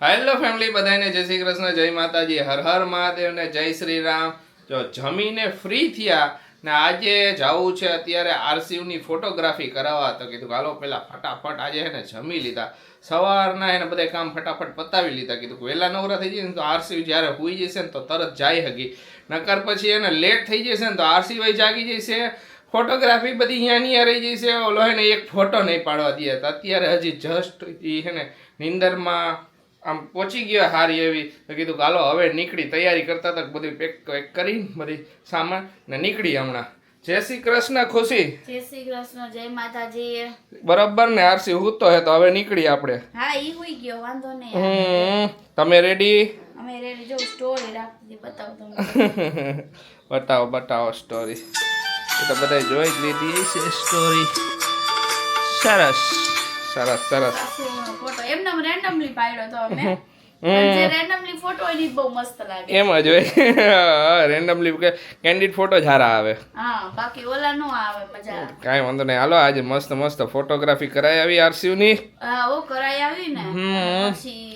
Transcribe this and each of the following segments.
Hello family, બધાને જય શ્રી કૃષ્ણ, જય માતાજી, હર હર મહાદેવ ને જય શ્રી રામ. જો જમીને ફ્રી થયા ને આજે જવું છે અત્યારે આરસીયુની ફોટોગ્રાફી કરાવવા. તો કીધું હાલો પેલા ફટાફટ આજે હે ને જમી લીધા, સવારના એને બધા કામ ફટાફટ પતાવી લીધા. કીધું વહેલા નવરા થઈ જાય ને તો આરસીયુ જ્યારે હુઈ જશે ને તો તરત જાય હગી, નકર પછી એને લેટ થઈ જશે ને તો આરસીયુ જાગી જશે, ફોટોગ્રાફી બધી અહીંયા રહી જશે. ઓલો હે ને એક ફોટો નહીં પાડવા દે. તો અત્યારે હજી જસ્ટ એ હે ને નિંદરમાં આમ પહોંચી ગયો હારી એવી. તો કીધું હાલો હવે નીકળી, તૈયારી કરતા હતા બધી પેક કરી બધી સામાન ને નીકળી હમણાં. જય શ્રી કૃષ્ણ ખુશી. જય શ્રી કૃષ્ણ, જય માતાજી. બરાબર ને આરસી હૂતો હે તો હવે નીકળી આપણે. હા ઈ હુઈ ગયો, વાંધો નહીં. તમે રેડી? અમે રેડી. જો સ્ટોરી રાખતી બતાવો તમને. બતાવો સ્ટોરી. એ તો બધા જોઈ જ લીધી છે સ્ટોરી. સરસ. ફોટો એમને રેન્ડમલી પાડ્યો તો અમે. જે રેન્ડમલી ફોટો હોય ઈ બહુ મસ્ત લાગે. એમ જ હોય. રેન્ડમલી કેન્ડિડ ફોટો જ સારા આવે. હા, બાકી ઓલા નો આવે મજા. કાંઈ વાંધો નહીં, હાલો આજે મસ્ત ફોટોગ્રાફી કરાઈ આવી આરસીયુની. હા, ઓ કરાઈ આવી ને. પછી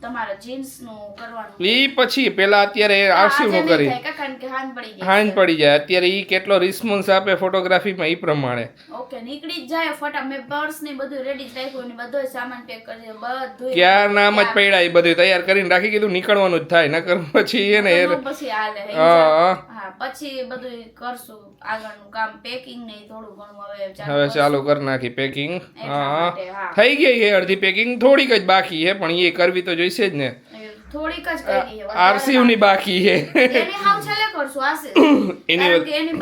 તમારા જીન્સ નું કરવાનું. ઈ પછી પેલા અત્યારે આરસીયુ નું કરી કારણ કે હાંજ પડી જાય. અત્યારે ઈ કેટલો રિસ્પોન્સ આપે ફોટોગ્રાફીમાં ઈ પ્રમાણે. ઓકે, નીકળી જ જાય ફટા. મેં પર્સ ને બધું રેડી જ રાખ્યું ને બધો સામાન પેક કરી બધું. ક્યાર નામ જ પડ્યા, ઈ બધું તૈયાર કરીને રાખી કીધું નીકળવાનું જ થાય, નકર પછી એને પછી હાલે. હા, પછી બધું કરશું આગળનું કામ, પેકિંગ ને થોડું ઘણું હવે ચાલુ કરી નાખી પેકિંગ. હા, થઈ ગઈ છે અડધી પેકિંગ, થોડીક જ બાકી છે પણ એ કરવી તો જોઈશે જ ને. થોડીક જ કરી છે, આરસીયુ ની બાકી છે. એની હાવ છેલ્લે કરશું આશે. એની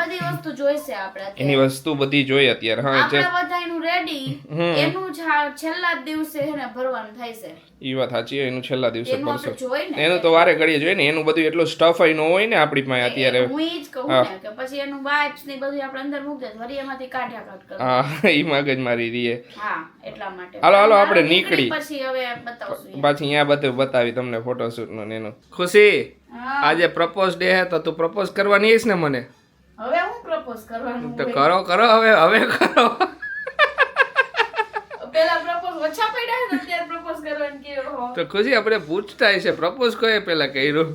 બધી વસ્તુ જોઈશે આપણે. એની વસ્તુ બધી જોઈ અત્યારે. હા, આપણે બધાનું રેડી, એનું છેલ્લા દિવસે હેને ભરવાનું થાય છે. ઈ વાત સાચી, એનું છેલ્લા દિવસે ભરશો. જોઈ ને એનું તો વારે ઘડીએ જોઈએ ને, એનું બધું એટલું સ્ટફ આઈ ન હોય ને આપણી પાસે અત્યારે. હું ઈ જ કહું ને કે પછી એનું વાઇપ્સ ને બધું આપણે અંદર મૂકી દે, વળી એમાંથી કાઢ્યા કાઢ કરો. હા, ઈ મગજ મારી રીએ. હા, એટલા માટે. હાલો આપણે નીકળી. પછી હવે બતાવશું. પાછી અહીંયા બધું બતાવી તમને ફોટોશૂટ નું એનું. ખુશી, આજે પ્રપોઝ ડે હે તો તું પ્રપોઝ કરવાની હઈશ ને મને? હવે હું પ્રપોઝ કરવાનું? તો કરો હવે કરો. પેલા પ્રપોઝ ઓછા પડ્યા ને અત્યારે પ્રપોઝ કરવાનું કેવો? તો ખુશી આપણે પૂછતા હશે પ્રપોઝ કોએ પેલા કર્યું?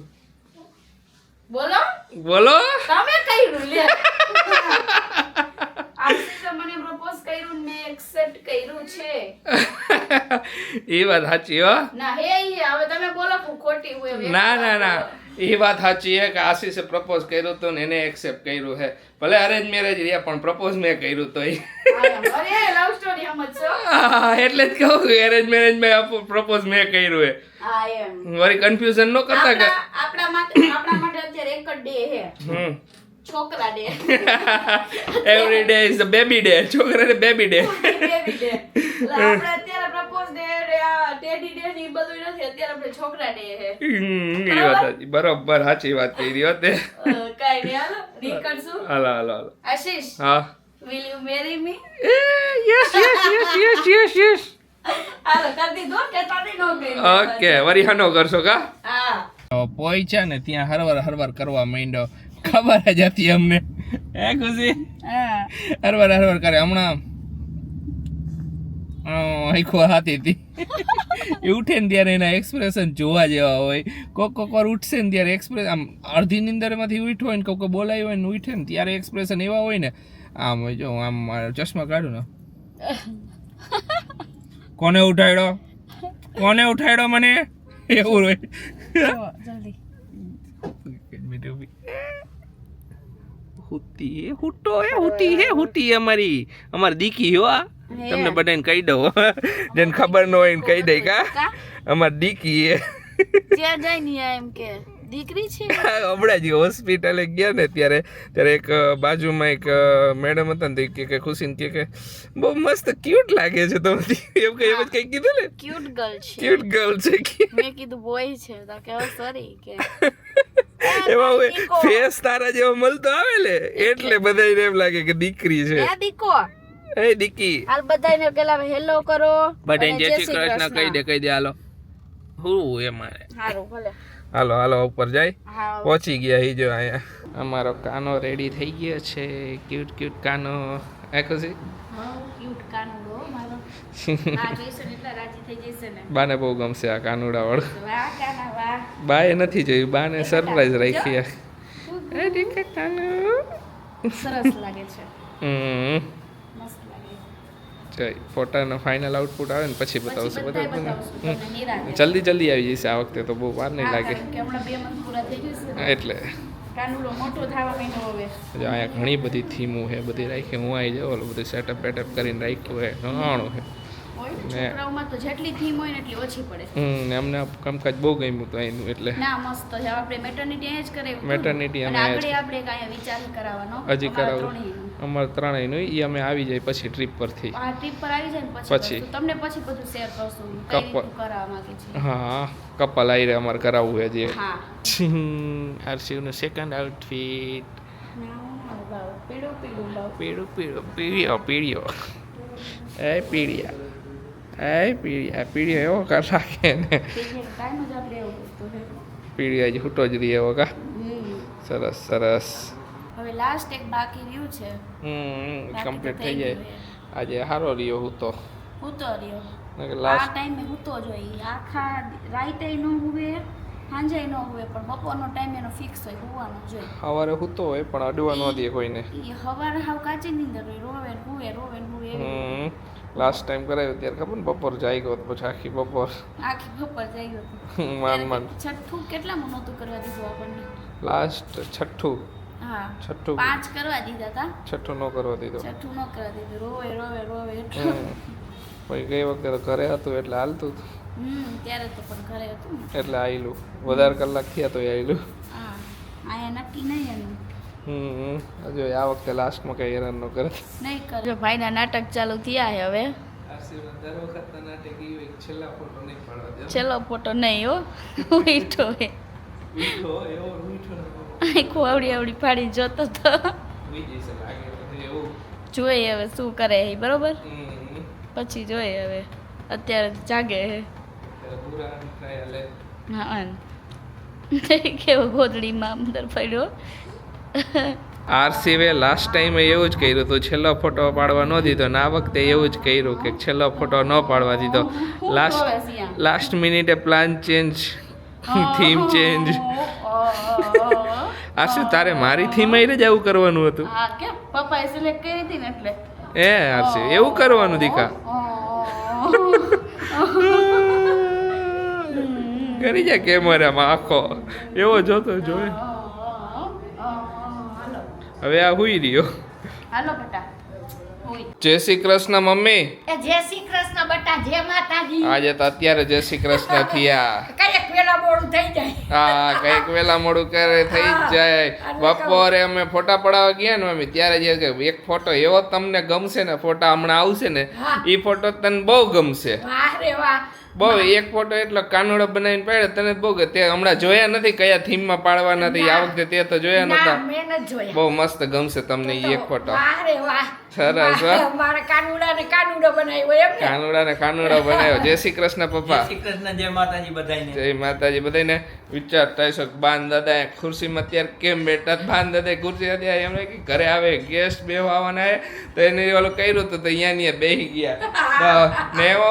બોલો તમે કર્યું લે. આશીષે મને પ્રપોઝ કર્યું ને એક્સેપ્ટ કર્યું છે. એ વાત સાચી હો. ના હવે તમે બોલો ખોટી હોય. ના એ વાત સાચી છે કે આશીષે પ્રપોઝ કર્યું તો ને એને એક્સેપ્ટ કર્યું છે. ભલે અરેન્જ મેરેજ રહ્યા પણ પ્રપોઝ મેં કર્યું તો. અરે લવ સ્ટોરી સમજશો. એટલે જ કહું અરેન્જ મેરેજ માં પ્રપોઝ મેં કર્યું છે. હા એમ. વળી કન્ફ્યુઝન ન કરતા કે આપણા માટે અત્યારે એક જ ડે છે. છોકરા day. Every day is the baby day. છોકરાને બેબી ડે. Baby day. આપણે અત્યારે પ્રપોઝ ડે ટેડી ડે ની બધું નથી, અત્યારે આપણે છોકરા ડે છે. એ વાત સાચી, બરોબર સાચી વાત કરી હોતે. કાઈ નહીં, હાલો નીકળશું. હાલો. આશીષ, હા, will you marry me? Yes. હાલો કરી દીધો કે તારી નો ગઈ. ઓકે, વરી હાનો કરશો કા? હા. પોઈચા ને ત્યાં હરવાર કરવા માંડ્યો. ખબર જ હતી અમને. હે ખુશી? હા. હરવાર કરે હમણાં. આખો હાથી હતી. એ ઉઠે ને ત્યારે એના એક્સપ્રેશન જોવા જેવા હોય. કોક વાર ઉઠશે ને ત્યારે એક્સપ્રેશન આમ અડધી નિંદરમાંથી ઉઠ્યો હોય ને કોક બોલાયું હોય ને ઉઠે ને ત્યારે એક્સપ્રેશન એવા હોય ને. આમ જો આમ ચશ્મા કાઢું ને. કોને ઉઠાડ્યો મને એવું હોય. જલ્દી હુતી અમારી દીકી હો. તમને બધાને કહી દઉં, જેને ખબર ન હોય ને કહી દઈ કા અમારી દીકી હે. જ્યાં જાય ને એમ કે દીકરી છે. હમણાં જ હોસ્પિટલે ગયા ને ત્યારે એક બાજુમાં એક મેડમ હતા ને કે ખુશીને કે બહુ મસ્ત ક્યુટ લાગે છે તમે. એમ જ કઈ કીધું ને, ક્યુટ ગર્લ છે. મેં કીધું બોય છે તો કે સોરી કે એમાં ફેસ તારા જેવો મળતો આવે ને એટલે બધાને એમ લાગે કે દીકરી છે. એ દીકી હાલ બધાને પેલા હેલો કરો, બધાને જય શ્રી કૃષ્ણ કહી દે. હાલો હું એ મારે હારું ભલે. હાલો ઉપર જાય. પહોંચી ગયા હી જો અહીંયા. અમારો કાનો રેડી થઈ ગયો છે. ક્યુટ કાનો. ખુશી? ક્યુટ કાનો મારો. હા જોઈશે ને એટલા રાજી થઈ જશે ને. બાને બહુ ગમશે આ કાનુડા વાળું. વાહ કાના વાહ. બાએ નથી જોયું, બાને સરપ્રાઈઝ રાખી. જો. સરસ લાગે છે. મસ્ત લાગે. જોઈ ફોટાનો ફાઇનલ આઉટપુટ આવે ને પછી બતાવશું બધાય બરાબર ને? બતાવશું તમને નિરાંતે. જલ્દી જલ્દી આવી જશે આ વખતે તો, બહુ વાર નહીં હા, લાગે કારણ કે હમણાં 2 month પૂરા થઈ જશે ને. એટલે. કાનુડો મોટો થવા મહિનો હવે. જો અહીંયા ઘણી બધી થીમો છે, બધી રાખી. હું આવી જાઉં ઓલું બધું સેટઅપ બેટઅપ કરીને રાખ્યું છે, ઘણું છે. હોય ને, ને- છોકરાઓમાં તો જેટલી થીમ હોય ને એટલી ઓછી પડે. ને અમને આ કામકાજ બહુ ગમ્યું હતું અહીંનું એટલે. ના મસ્ત છે. આપણે મેટર્નિટી અહીંયા જ કરાવ્યું હતું. Maternity અને અમે અહીંયા જ. આગળ આપણે કાંઈ વિચાર કરાવવાનો હજી અમારા કરાવું ત્રણેયનું. અમારે ત્રણેયનું એ અમે આવી જાય પછી ટ્રીપ પરથી. આ ટ્રીપ પર આવી જાય ને પછી. પછી તમને પછી બધું શેર કરશું કઈ કપ- રીતનું કરાવવા માંગે છે. હા કપલ આવી રહ્યા અમારે કરાવવું છે હજી. હા આરસીયુનું સેકન્ડ આઉટફિટ. પીળું પીળું ભાવ. પીળીઓ એ પીળિયા પીળિયો એવો કર રાખે ને. કાંઈ જ આપણે એવું કરતું છે. પીળિયા જ હૂટો જ રહી એવો કા. સરસ સરસ. હવે લાસ્ટ એક બાકી રહ્યું છે. બાકી તો કમ્પ્લીટ થઈ થઈ જાય. ગયું છે. આજે સારો રહ્યો હું તો. હૂતો રહ્યો. આ લાસ્ટ ટાઈમે હૂતો જોઈએ. આખા રાઈટે ન હુવે સાંજે ન હુવે પણ બપોરનો ટાઈમ એનો ફિક્સ હોય હુવાનો જોઈએ. સવારે હૂતો હોય પણ અડવા ન દે કોઈને. ઈ હવારે હાવ કાચી નીંદર હોય. રોવે ને હુવે એવી. લાસ્ટ ટાઈમ કરાવ્યું ત્યારે ખબર ને બપોર જાય ગયો પછી આખી બપોર આખી બપોર જઈ ગયો હતો. માંડ છઠ્ઠું કેટલામાં નહોતું કરવા દીધું આપણને? લાસ્ટ છઠ્ઠું હા છઠ્ઠું 5 કરવા દીધા હતા. છઠ્ઠું ન કરવા દીધો. છઠ્ઠું ન કરવા દીધું. રોવે એટલું. પછી ગઈ વખતે તો ઘરે હતું એટલે હાલતું હતું. ત્યારે તો પણ ઘરે હતું ને. એટલે આવેલું વધારે કલાક થયા તો આવેલું. હા અહીંયા નક્કી નહીં એનું. હજુ આ વખતે લાસ્ટમાં કઈ હેરાન ન કરે. નહીં કરે. જો ભાઈના નાટક ચાલુ થયા છે હવે. છેલ્લો ફોટો નહીં હો. ઉઈઠો હે. આખું આવડી ફાડી જોતો તો. જોઈએ હવે શું કરે છે બરોબર. પછી જોઈએ હવે. અત્યારે તો જાગે હે. હા કેવો ગોદડીમાં અંદર પડ્યો. આરસીવે લાસ્ટ ટાઈમે એવું જ કર્યું હતું, છેલ્લો ફોટો પાડવા ન દીધો ને આ વખતે એવું જ કર્યું કે છેલ્લો ફોટો ન પાડવા દીધો. લાસ્ટ મિનિટે plan change, theme change. RC તારે મારી થીમ જ આવું કરવાનું હતું. હા કે પપ્પાએ સિલેક્ટ કરી હતી ને એટલે. આરસી એવું કરવાનું દીકા. કરી જાય કેમેરામાં આખો એવો જોતો જોઈ. હવે આ હુઈ રહ્યો. હાલો બેટા હોય. જય શ્રી કૃષ્ણ મમ્મી. એ જય શ્રી કૃષ્ણ બટા, જય માતાજી. આજે તો અત્યારે જય શ્રી કૃષ્ણ થયા. કઈક વેલા મોડું થઈ જાય. હા કઈક વેલા મોડું કરે થઈ જ જાય. બપોરે અમે ફોટા પડાવવા ગયા ને મમ્મી ત્યારે જે કે એક ફોટો એવો તમને ગમશે ને, ફોટા હમણાં આવશે ને એ ફોટો તને બહુ ગમશે. વાહ રે વાહ. બહુ એક ફોટો એટલો કાનુડો બનાવીને પાડ્યો તને બહુ તે હમણાં જોયા નથી કયા થીમમાં પાડવાના હતા આ વખતે, તે તો જોયા ના નતા. મેં નથી જોયા. બહુ મસ્ત ગમશે તમને ઈ એક ફોટો. વાહ રે વાહ. સરસ હો. મારા કાનુડા ને કાનુડો બનાવ્યો એમ ને. કાનુડા ને કાનુડો બનાવ્યો. જય શ્રી કૃષ્ણ પપ્પા. શ્રી કૃષ્ણ, જય માતાજી બધાયને. જય માતાજી બધાને. વિચારતા હશો બાન દાદા ખુરશીમાં અત્યારે કેમ બેઠા? બાન દાદા ખુરશી હતી એમને કે ઘરે આવે ગેસ્ટ બેહવા આવવાના હે તો એને ઓલું કર્યું હતું તો અહીંયા બેસી ગયા. ને એવો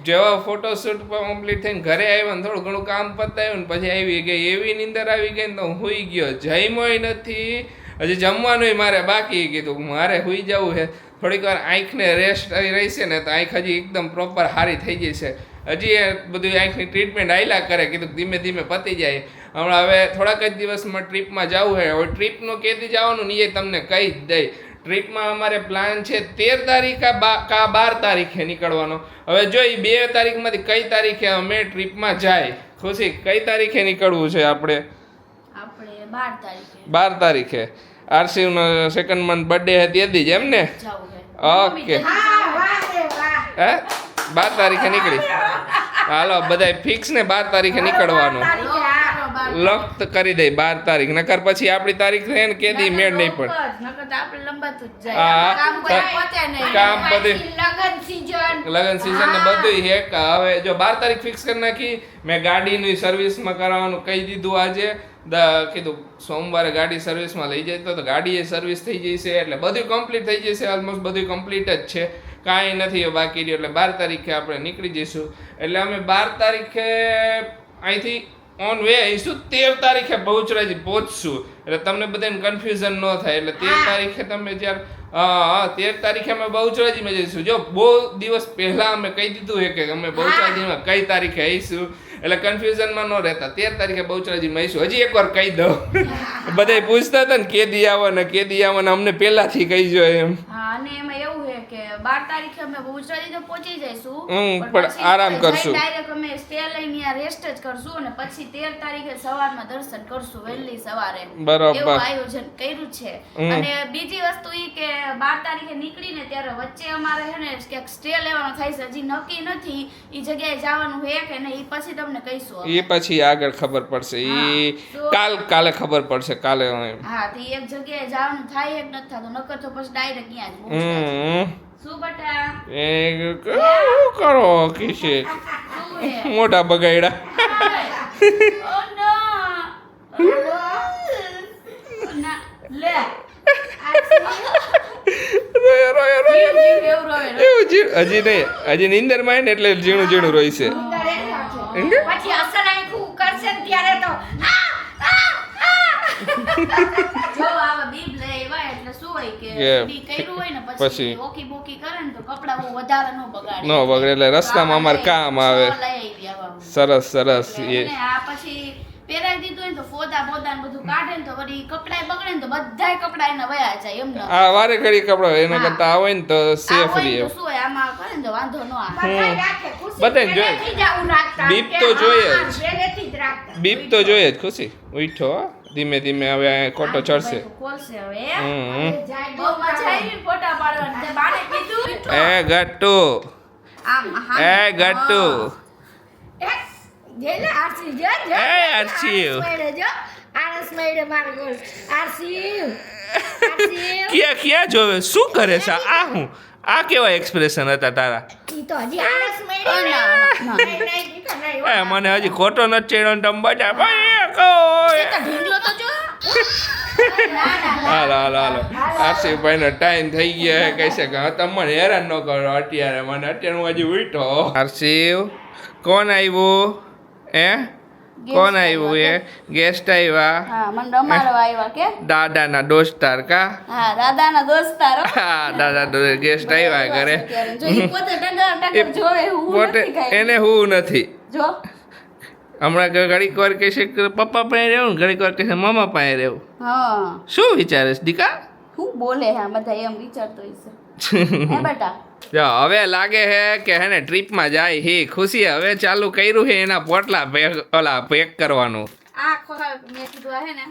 જેવો ફોટોશૂટ કમ્પ્લીટ થઈને ઘરે આવ્યા ને થોડું ઘણું કામ પતાવ્યું ને પછી આવી ગઈ એવી નીંદર આવી ગઈ ને તો હું હુઈ ગયો. જમ્યોય નથી, હજી જમવાનુંય મારે બાકી. કીધું મારે હુઈ જવું છે થોડીક વાર, આંખને રેસ્ટ રહેશે ને તો આંખ હજી એકદમ પ્રોપર સારી થઈ જશે. હજી એ બધું આંખની ટ્રીટમેન્ટ આયલા કરે. કીધું ધીમે ધીમે પતી જાય. હમણાં હવે થોડાક જ દિવસમાં ટ્રીપમાં જવું છે. હવે ટ્રીપનું કેદી જવાનું ને એ તમને કહી જ દઈ. ટ્રીપમાં અમારે પ્લાન છે 13 તારીખ કા 12 તારીખે નીકળવાનો. હવે જોઈ 2 તારીખમાંથી કઈ તારીખે અમે ટ્રીપમાં જાય. ખુશી કઈ તારીખે નીકળવું છે આપણે? આપણે 12 તારીખે 12 તારીખે. આરસીનો સેકન્ડ મંથ બર્થડે હતી એદી જ એમ ને? જાવું છે. ઓકે. હા વાહ રે વાહ. હે 12 તારીખે નીકળી. હાલો બધાય ફિક્સ ને 12 તારીખે નીકળવાનું. લખ કરી દે 12 તારીખ, નકર પછી આપણી તારીખ રહે ને કેદી મેળ નહીં પડે. નકર તો આપણે લંબાતું જ હા. જાય. કામ કોઈ પતે નહીં. કામ બધું લગન સીઝન. લગન સીઝન ને બધું હેક. હવે જો 12 તારીખ ફિક્સ કરી નાખી. મેં ગાડીની સર્વિસમાં કરાવવાનું કહી દીધું આજે. કીધું સોમવારે ગાડી સર્વિસમાં લઈ જાય તો ગાડી એ સર્વિસ થઈ જશે એટલે બધું કમ્પ્લીટ થઈ જશે. ઓલમોસ્ટ બધું કમ્પ્લીટ જ છે. કાંઈ નથી બાકી રહ્યું. એટલે 12 તારીખે આપણે નીકળી જઈશું. એટલે અમે 12 તારીખે અહીંથી ઓન વે આવીશું. 13 તારીખે બહુચરાજી પહોંચશું. એટલે તમને બધાને કન્ફ્યુઝન ન થાય. એટલે 13 તારીખે તમે જ્યારે 13 તારીખે અમે બહુચરાજીમાં જઈશું. જો બહુ દિવસ પહેલા અમે કહી દીધું છે કે અમે બહુચરાજીમાં કઈ તારીખે આવીશું, એટલે કન્ફ્યુઝનમાં ન રહેતા. 13 તારીખે બહુચરાજીમાં આવીશું. હજી એકવાર કહી દઉં. બધા પૂછતા હતા ને કેદી આવવાના અમને પહેલાથી કહીજો એમ. હા, અને એમાં એવું છે કે 12 તારીખે અમે બહુચરાજી તો પહોંચી જઈશું, પણ આરામ કરશું. ડાયરેક્ટ અમે સ્ટે લઈને ત્યાં રેસ્ટ જ કરશું અને પછી 13 તારીખે સવારમાં દર્શન કરશું વહેલી સવારે. બરોબર. એવું આયોજન કર્યું છે. અને બીજી વસ્તુ ઈ કે 12 તારીખે નીકળીને ત્યારે વચ્ચે અમારે છે ને ક્યાંક સ્ટે લેવાનો થાય છે. હજી નક્કી નથી ઈ જગ્યાએ જવાનું છે કે નહીં, ઈ પછી તમને કહીશું. એ પછી આગળ ખબર પડશે. કાલે ખબર પડશે. કાલે હા, તો એક જગ્યાએ જવાનું થાય કે નથી થતું, નકર તો પછી ડાયરેક્ટ ત્યાં જ પહોંચતા. શું બટા? એ કરો કિશે શું હે? મોટા બગાડ્યા. Oh no! ના, લે. રોયો જીવ એવું રોવે. એવું હજી નહીં, હજી નીંદરમાં આવે ને એટલે ઝીણું રોય છે. પછી અસલ આંખું કરશે ને ત્યારે તો જો આવા બીબ લે એવા એટલે શું હોય કે કે ડી કર્યું હોય ને પછી પછી ઓકી બોકી કરે ને તો કપડા બહુ વધારે ન બગાડે. ન બગડે. એટલે રસ્તામાં અમારે કામ આવે. લઈ આવી આવા. સરસ એટલે એ એને આ પછી પહેરાવી દીધું હોય ને તો ફોદા બોદા ને બધું કાઢે ને તો વળી કપડાય બગડે ને તો બધાય કપડા એના વયા જાય એમ ન. આ વારે ઘડી કપડા એના કરતા આવે ને તો આ સેફ હોય રહે. તો શું હોય આમાં કરે ને તો વાંધો ન આવે. બધાય રાખે ખુશી બધાય જોઈએ. પહેલેથી જ આવું રાખતા બીપ કે તો જોઈએ હા, જ. પહેલેથી જ રાખતા. બીપ તો જોઈએ જ. ખુશી ઉઠો ધીમે ધીમે. હવે આ ખોટો ચડશે. બધું ખોલશે હવે. જાય બહુ મજા આવી ફોટા પાડવાની. તે બાને કીધું એ ગટ્ટુ, આમ હા. એ ગટ્ટુ. જેલે આરસી જો જો એ આરસી. જો આરસ મેડે માર ગોલ આરસી ક્યાં જોવે? શું કરે છે આ? હું આ કેવા એક્સપ્રેશન હતા તારા? ઈ તો હજી આરસ મેડે ના, ના. નહીં ઈ તો નહીં એ મને હજી ખોટો નથી ચડ્યો ને તમે બધા ભાઈ કહો. તો ઢીંગલો તો જો. હાલો આરસીભાઈ નો ટાઈમ થઈ ગયો કહે છે કે તમને હેરાન ન કરો અત્યારે. મને અત્યારે હું હજી ઉઠો. આરસીવ કોણ આવ્યું? કોણ આવ્યું? એ ગેસ્ટ આવ્યા. હા, મને રમાડવા આવ્યા કે? દાદાના દોસ્તાર કા? હા, દાદાના દોસ્તારો. હા, દાદા ગેસ્ટ આવ્યા ઘરે. જો ઈ પોતે ટગર જોવે હું પોતે નથી કાંઈ. એને હું નથી. જો હમણાં ઘડીક વાર કહે છે કે પપ્પા પાસે રહેવું, ઘડીક વાર કહે છે મમ્મા પાસે રહેવું. હા, શું વિચારે છે દીકા? હું બોલે હા બધા એમ વિચારતો હશે. હે બેટા? જો હવે લાગે છે કે હે ને ટ્રીપમાં જાય હે. ખુશી હવે ચાલુ કર્યું છે એના પોટલા પેક કરવાનું. આ ખોરાક મેં કીધું આ હે ને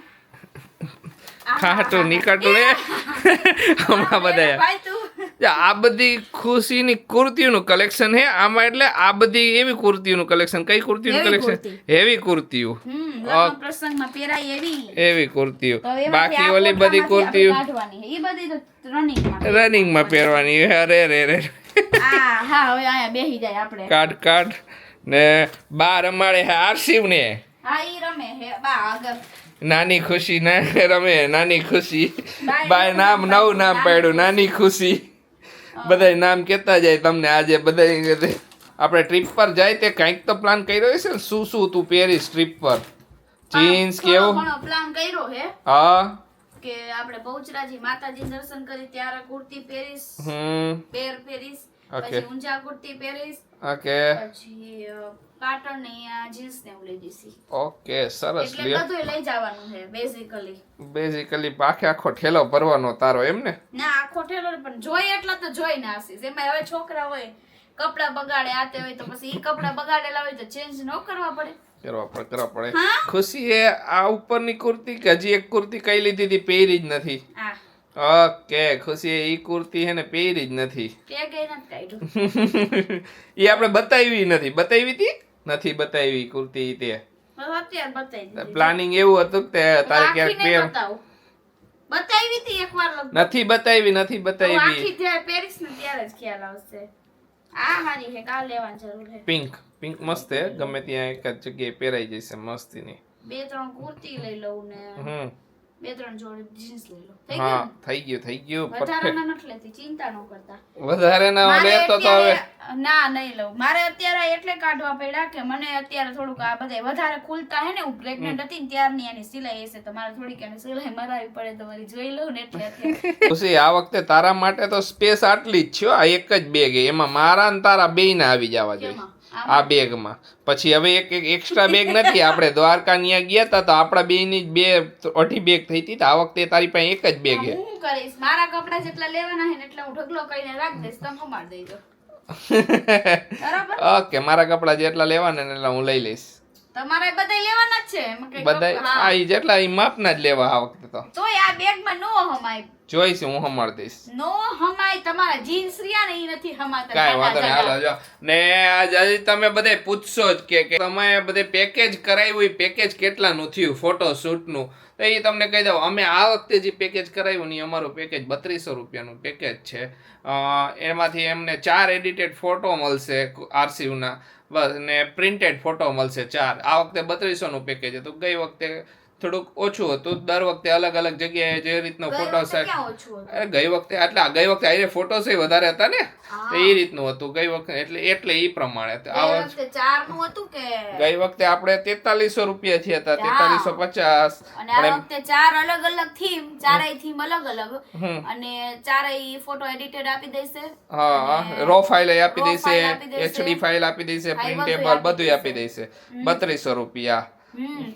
ખાટું નીકળતું રે હમણાં બધા. ભાઈ તું આ બધી ખુશીની કુર્તીઓનું કલેક્શન હે આમાં. એટલે આ બધી એવી કુર્તીઓનું કલેક્શન. કઈ કુર્તીઓનું Heavy કલેક્શન? કુર્તી. હેવી કુર્તીઓ. લગ્ન પ્રસંગમાં પહેરાય એવી. એવી કુર્તીઓ. તો એમાંથી બાકી આ ઓલી બધી કોઠામાંથી કુર્તીઓ આપણે કાઢવાની. ઈ બધી તો રનિંગમાં. રનિંગમાં પહેરવાની. અરે રે હા હા, હવે અહીંયા બેહી જાય આપણે. કાઢ ને બાર અમારે આરસીવ ને હા, ઈ રમે હે બા આગળ. નાની ખુશી ને રમે. નાની ખુશી બાય નામ નવું નામ પાડ્યું નાની ખુશી. બધા નામ કેતા જાય તમને. આજે બધા આપણે ટ્રીપ પર જાય તે કંઈક તો પ્લાન કર્યો હશે ને. શું તું પહેરીશ ટ્રીપ પર? જીન્સ કેવું? ઘણો પ્લાન કર્યો હે હા કે આપણે બહુચરાજી માતાજી દર્શન કરી ત્યારે કુર્તી પહેરીશ, પેર પહેરીશ, Okay. પછી ઊંચા કુર્તી પહેરીશ, ઓકે પછી પાટણ ને જીન્સ ને એવું લઈ જઈશી. ઓકે સરસ. એટલે લ્યો બધું લઈ જવાનું છે બેઝિકલી. બેઝિકલી આખો ઠેલો ભરવાનો તારો એમ ને? ના, આખો ઠેલો નહીં, પણ જોઈ એટલા તો જોઈ ને આશીષ. એમાં હવે છોકરા હોય કપડા બગાડે આતે હોય તો પછી ઈ કપડા બગાડેલા હોય તો ચેન્જ ન કરવા પડે. કરવા પડે. ખુશી એ આ ઉપરની કુર્તી કે હજી એક કુર્તી કઈ લીધી હતી પહેરી જ નથી? હા, ઓકે ખુશી ઈ કુર્તી હે ને પહેરી જ નથી. કે ગઈ નથી કાઢ્યું. એ આપણે બતાવી હતી નથી બતાવી કુર્તી તે. હવે અત્યારે બતાવી દીધી. પ્લાનિંગ એવું હતું કે તારે ક્યાંક આખી નહીં પહેર. બતાવું. બતાવી હતી એકવાર લગભગ. નથી બતાવી તો આખી જ્યારે પહેરીશ ને ત્યારે જ ખ્યાલ આવશે. આ હારી છે, કાલ લેવાની જરૂર છે. પિંક મસ્ત હે. ગમે ત્યાં એક જ જગ્યાએ પહેરાઈ જશે મસ્તીની. 2-3 કુર્તી લઈ લઉં ને 2-3 જોડી જીન્સ લઈ લો થઈ હા ગયું થઈ ગયું વધારાના નથી લેતી ચિંતા ન કરતા વધારે ના મારે લેતો તો હવે અત્યારે- ના નહીં લઉં મારે અત્યારે એટલે કાઢવા પડ્યા કે મને અત્યારે થોડુંક આ બધા વધારે ખુલતા હે ને હું પ્રેગ્નન્ટ હતી ને ત્યારની એની સિલાઈ હશે તો મારે થોડીક એની સિલાઈ મરાવી પડે તો મારી જોઈ લઉં ને એટલે અત્યારે ખુશી આ વખતે તારા માટે તો સ્પેસ આટલી જ છે હો. આ એક જ બેગ એમાં મારા ને તારા બેયના આવી જવા જોઈએ કેમાં? આ બેગમાં પછી હવે એક એક્સ્ટ્રા બેગ નથી આપણે દ્વારકા ત્યાં ગયા તા તો આપણા બેયની જ 2-2.5 બેગ થઈ હતી તો આ વખતે તારી પાસે એક જ બેગ છે હું શું કરીશ મારા કપડા જેટલા લેવાના હે ને એટલે હું ઢગલો કરીને રાખી દઈશ તમે સમાર દેજો બરાબર ઓકે મારા કપડા જેટલા લેવાના ને એટલા હું લઈ લઈશ તમારે બધા લેવાના જ છે એમાં કઈ બધા હા. આ ઈ જેટલા ઈ માપના જ લેવા આ વખતે તો તોય આ બેગમાં નો હમાય જોઈશ હું હમાડ દઈશ નો હમાય તમારા જીન્સ રહ્યા ને ઈ નથી હમાતા કાંઈ વાંધો નહીં જાડા હાલો જો ને આજે તમે બધે પૂછશો જ કે તમે બધે પેકેજ કરાવ્યું એ પેકેજ કેટલાનું થયું ફોટો શૂટનું તો એ તમને કહી દઉં અમે આ વખતે જે પેકેજ કરાવ્યું ને ઈ અમારું પેકેજ 3200 રૂપિયાનું પેકેજ છે એમાંથી એમને 4 એડિટેડ ફોટો મળશે આરસીયુના બસ ને પ્રિન્ટેડ ફોટો મળશે 4 આ વખતે 3200 નું પેકેજ હતું ગઈ વખતે થોડુંક ઓછું હતું દર વખતે અલગ અલગ જગ્યાએ જે રીતનો ગઈ ફોટો વખતે ક્યાં ઓછું હતું? અરે ગઈ વખતે આઈને ફોટોસ વધારે હતા ને તો એ રીતનું હતું ગઈ વખતે એટલે એ પ્રમાણે ગઈ વખતે 4 નું હતું કે ગઈ વખતે આપણે 4300 રૂપિયા થયા હતા 4350 અને આ વખતે 4 અલગ અલગ થીમ ચારેય થીમ અલગ અલગ અને ચારેય ફોટો એડિટેડ આપી દેશે હા રો ફાઇલ આપી raw દેશે file આપી દેશે. એચડી ફાઇલ આપી દેશે હા, એ બધું પ્રિન્ટેબલ આપી બધું આપી દેશે 3200 રૂપિયા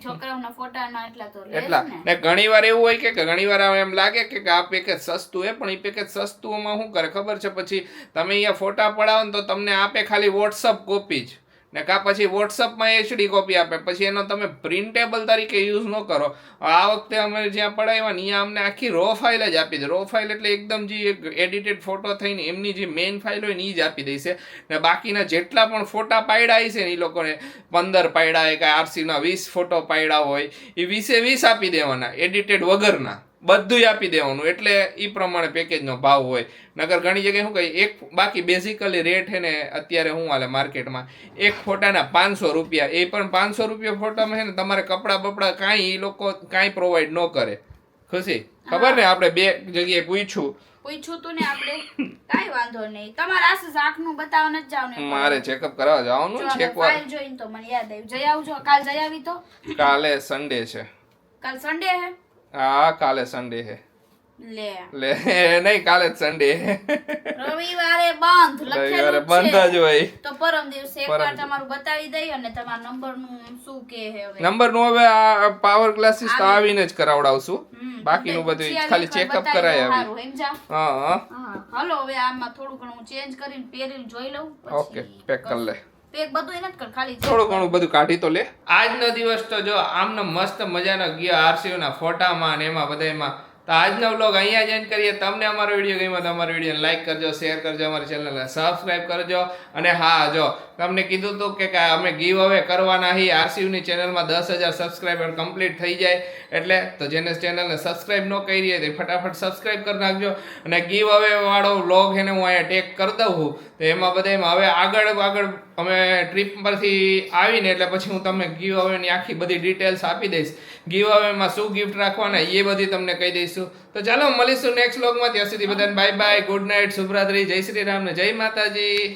છોકરાઓના ફોટાના એટલા તો લે એટલા ને ને ઘણી વાર એવું હોય કે ઘણી વાર એમ લાગે કે આ પેકેજ સસ્તું હે પણ એ પેકેજ સસ્તુંમાં શું કરે ખબર છે પછી તમે અહીંયા ફોટા પડાવો ને તો તમને આપે ખાલી વોટ્સઅપ કોપી જ ને કા પછી વોટ્સઅપમાં એચડી કોપી આપે પછી એનો તમે પ્રિન્ટેબલ તરીકે યુઝ ન કરો આ વખતે અમે જ્યાં પડાવ્યા ને અહીંયા અમને આખી રો ફાઇલ જ આપી દે રો ફાઇલ એટલે એકદમ જે એડિટેડ ફોટો થઈને એમની જે મેઇન ફાઇલ હોય ને એ જ આપી દેશે ને બાકીના જેટલા પણ ફોટા પાડ્યા છે ને એ લોકોને 15 પાડ્યા હોય કે આરસીના 20 ફોટો પાડ્યા હોય એ 20 આપી દેવાના એડિટેડ વગરના બધું આપી દેવાનું એટલે એ પ્રમાણે પેકેજનો ભાવ હોય નકર ઘણી જગ્યાએ શું કહે એક બાકી બેઝિકલી રેટ છે ને અત્યારે શું હાલે માર્કેટમાં એક ફોટાના 500 રૂપિયા એ પણ 500 રૂપિયા ફોટામાં છે ને તમારે કપડાં બપડા કાંઈ એ લોકો કાંઈ પ્રોવાઈડ ન કરે ખુશી ખબર ને આપણે બે જગ્યાએ પૂછ્યું તું ને આપણે કાઈ વાંધો નહીં તમારે આસુસ આંખનું બતાવવા નથી જાવ ને મારે ચેકઅપ કરાવવા જવાનું છે એકવાર ફાઇલ જોઈને તો મને યાદ આવ્યું જઈ આવજો કાલ જઈ આવી તો કાલે સન્ડે છે કાલ સન્ડે હે હા કાલે સન્ડે છે લે લે નહીં કાલે જ સન્ડે રવિવારે બંધ રવિવારે લખેલું બંધ છે જ હોય તો પરમ દિવસે એકવાર તમારું બતાવી દઈ અને તમારા નંબરનું શું કે હે હવે નંબરનું હવે આ પાવર ક્લાસીસ તો આવીને જ કરાવડાવશું હમ, બાકીનું બધું પછી ખાલી એકવાર ચેકઅપ બતાવી કરાય દો, આવી હારું, સમજ્યા? હા હા હા હાલો હવે આમાં થોડું ઘણું ચેન્જ કરીને પહેરીને જોઈ લઉં પછી ઓકે પેક કરી લે પેક બધું નથી કર ખાલી થોડું ઘણું બધું કાઢી તો લે આજનો દિવસ તો જો આમનો મસ્ત મજાનો ગયો આરસીયુ ના ફોટામાં ને એમાં બધામાં તો આજનો વ્લોગ અહીંયા જ એન્ડ કરીએ તમને અમારો વિડીયો ગમ્યો તો અમારો વિડીયો લાઈક કરજો શેર કરજો અમારી ચેનલને સબસ્ક્રાઇબ કરજો અને હા જો તમને કીધું હતું કે અમે ગીવ અવે કરવાના હી આરસીયુની ચેનલમાં 10,000 સબસ્ક્રાઈબર કમ્પ્લીટ થઈ જાય એટલે તો જેને ચેનલને સબસ્ક્રાઇબ ન કરી હોય તે ફટાફટ સબસ્ક્રાઇબ કરી નાખજો અને ગીવ અવે વાળો વ્લોગ એને હું અહીંયા ટેગ કરી દઉં છું તો એમાં બધામાં હવે આગળ અમે ટ્રીપ પરથી આવીને એટલે પછી હું તમને ગીવ અવેની આખી બધી ડિટેલ્સ આપી દઈશ ગીવ અવેમાં શું ગિફ્ટ રાખવાના એ બધી તમને કહી દઈશું તો ચાલો મળીશું નેક્સ્ટ વ્લોગમાં ત્યાં સુધી બધાને બાય બાય ગુડ નાઇટ શુભરાત્રી જય શ્રી રામ ને જય માતાજી